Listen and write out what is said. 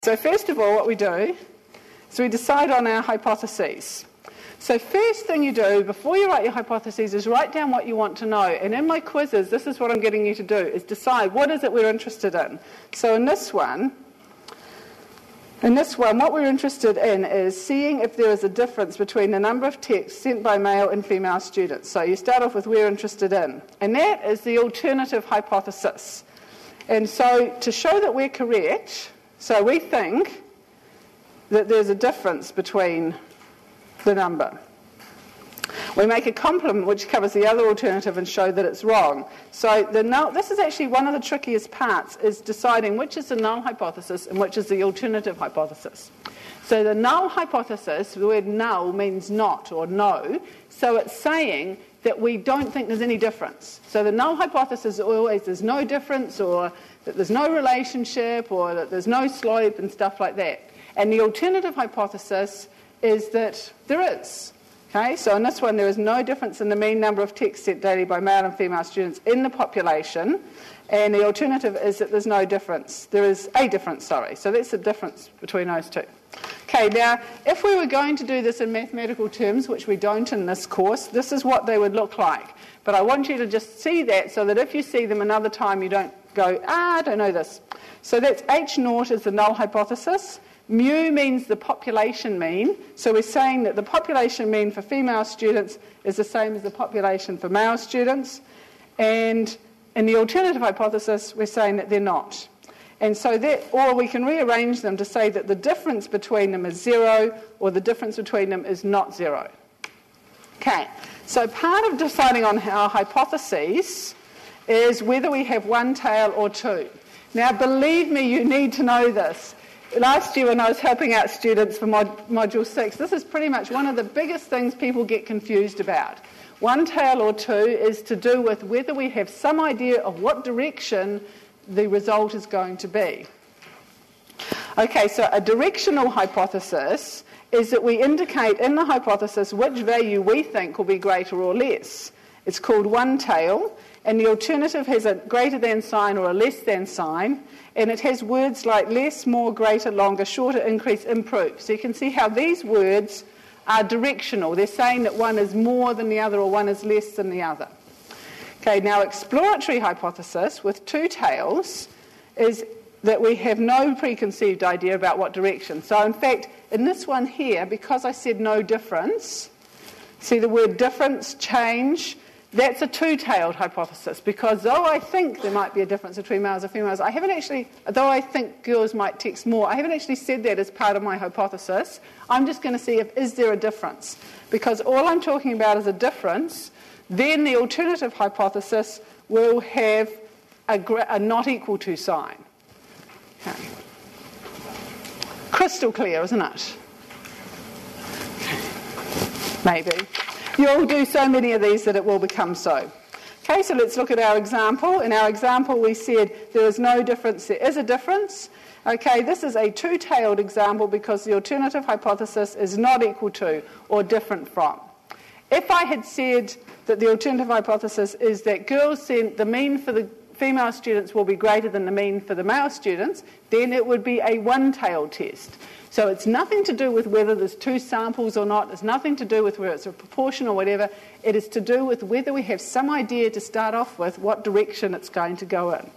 So first of all, what we do is we decide on our hypotheses. So first thing you do before you write your hypotheses is write down what you want to know. And in my quizzes, this is what I'm getting you to do, is decide what is it we're interested in. So in this one, what we're interested in is seeing if there is a difference between the number of texts sent by male and female students. So you start off with we're interested in. And that is the alternative hypothesis. And so to show that we're correct, so we think that there's a difference between the number. We make a complement which covers the other alternative and show that it's wrong. So this is actually one of the trickiest parts, is deciding which is the null hypothesis and which is the alternative hypothesis. So the null hypothesis, the word null means not or no, so it's saying that we don't think there's any difference. So the null hypothesis is always there's no difference, or that there's no relationship, or that there's no slope and stuff like that. And the alternative hypothesis is that there is. Okay, so in this one, there is no difference in the mean number of texts sent daily by male and female students in the population, and the alternative is that there's no difference. There is a difference, sorry. So that's the difference between those two. Okay, now, if we were going to do this in mathematical terms, which we don't in this course, this is what they would look like. But I want you to just see that so that if you see them another time, you don't go, I don't know this. So that's H naught is the null hypothesis. Mu means the population mean, so we're saying that the population mean for female students is the same as the population for male students, and in the alternative hypothesis we're saying that they're not. And so that, or we can rearrange them to say that the difference between them is 0, or the difference between them is not 0. Okay, so part of deciding on our hypotheses is whether we have one tail or two. Now believe me, you need to know this. Last year when I was helping out students for Module 6, this is pretty much one of the biggest things people get confused about. One tail or two is to do with whether we have some idea of what direction the result is going to be. Okay, so a directional hypothesis is that we indicate in the hypothesis which value we think will be greater or less. It's called one tail, and the alternative has a greater than sign or a less than sign, and it has words like less, more, greater, longer, shorter, increase, improve. So you can see how these words are directional. They're saying that one is more than the other or one is less than the other. Okay, now exploratory hypothesis with two tails is that we have no preconceived idea about what direction. So in fact, in this one here, because I said no difference, see the word difference, change, that's a two-tailed hypothesis, because though I think there might be a difference between males and females, I haven't actually, though I think girls might text more, I haven't actually said that as part of my hypothesis. I'm just going to see if is there a difference. Because all I'm talking about is a difference, then the alternative hypothesis will have a not equal to sign. Okay. Crystal clear, isn't it? Maybe. You'll do so many of these that it will become so. Okay, so let's look at our example. In our example, we said there is no difference. There is a difference. Okay, this is a two-tailed example because the alternative hypothesis is not equal to or different from. If I had said that the alternative hypothesis is that girls sent the mean for the female students will be greater than the mean for the male students, then it would be a one-tailed test. So it's nothing to do with whether there's two samples or not. It's nothing to do with whether it's a proportion or whatever. It is to do with whether we have some idea to start off with what direction it's going to go in.